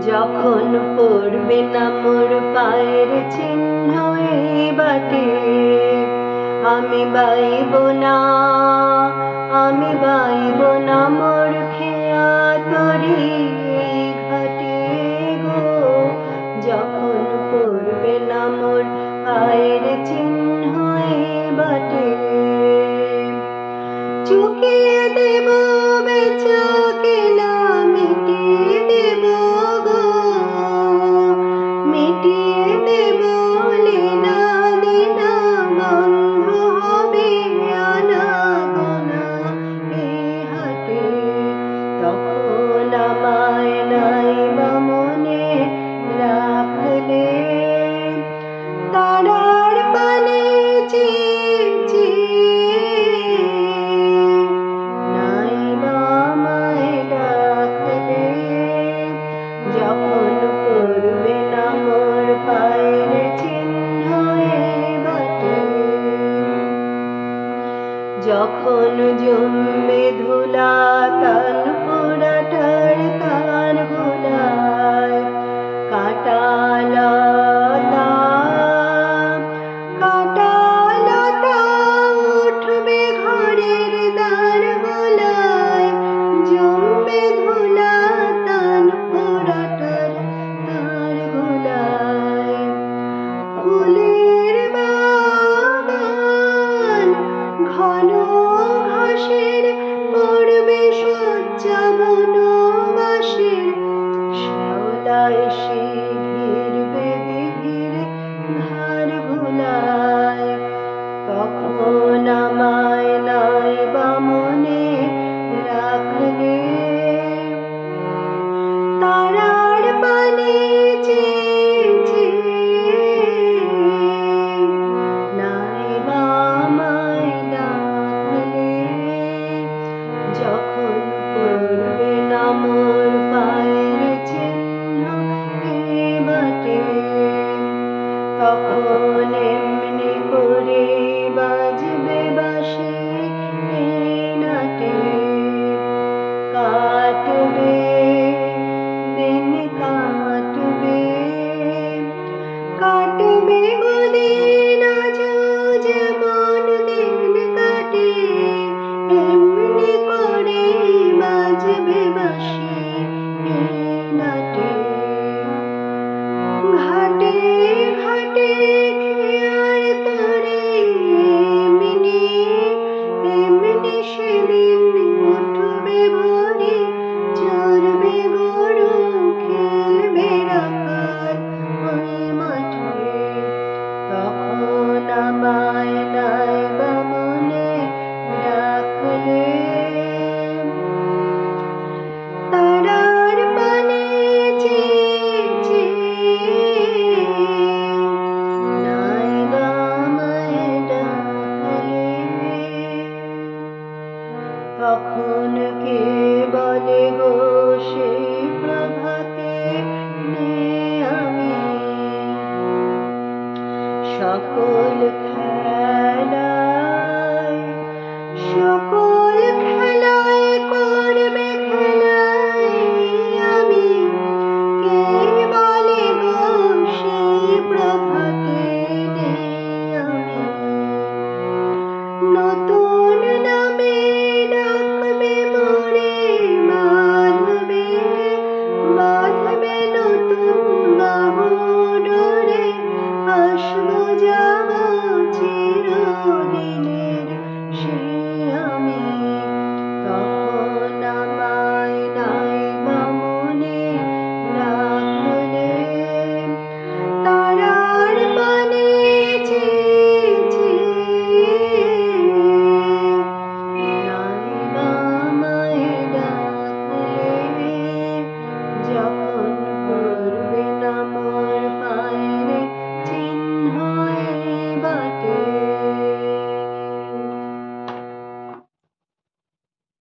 যখন পড়বে না মোর পায়ের চিহ্ন এই বাটে, আমি বাইব না, আমি বাইব না মোর খেয়া তরি এই ঘাটে গো। যখন পড়বে না মোর পায়ের চিহ্ন এই বাটে, চুকিয়ে দেব বেচা কেনা মিটিয়ে দেব গো, মিটিয়ে দেব লেনা দেনা বন্ধ হবে আনা গোনা এই হাটে। তখন আমায় নাইবা মনে রাখলে, তারার পানে চেয়ে চেয়ে নাইবা আমায় ডাকলে। যখন পড়বে না মোর পায়ের চিহ্ন এই বাটে, যখন জমবে ধুলা তান পোড়াটার তার গোলায়, কাটা লতা কাটা লতা উঠবে ঘরের দ্বার গোলায়, জমবে ধুলা তান পোড়াটার তার গোলায়। ফুলের বাগান ঘন ঘাসের পড়বে শয্যা বনবাসের, শ্যাওলা এসে ঘিরবে দিঘির ধার গোলায়। তখন আমায় নাইবা মনে রাখলে, তারার পানে চেয়ে চেয়ে নাইবা আমায় ডাকলে। যখন পড়বে না মোর পায়ের চিহ্ন এই বাটে, তখন এমনি করে বাজবে বাঁশি এই নাটে। কাটবে দিন কাটবে, কাটবে গো দিন আজও যেমন দিন কাটে, এমনি করে বাজবে বাঁশি এই নাটে। ঘাটে ঘাটে খেয়ার তরে এমনি এমনি সেদিন উঠবে ভোরে, চড়বে গরু খেলবে রাখাল ওই মাঠে। তখন আমায় নাইবা মনে রাখলে, তারার পানে চেয়ে চেয়ে নাইবা আমায় ডাকলে। তখন কে বলে গো সেই প্রভাতে নে আমি সকল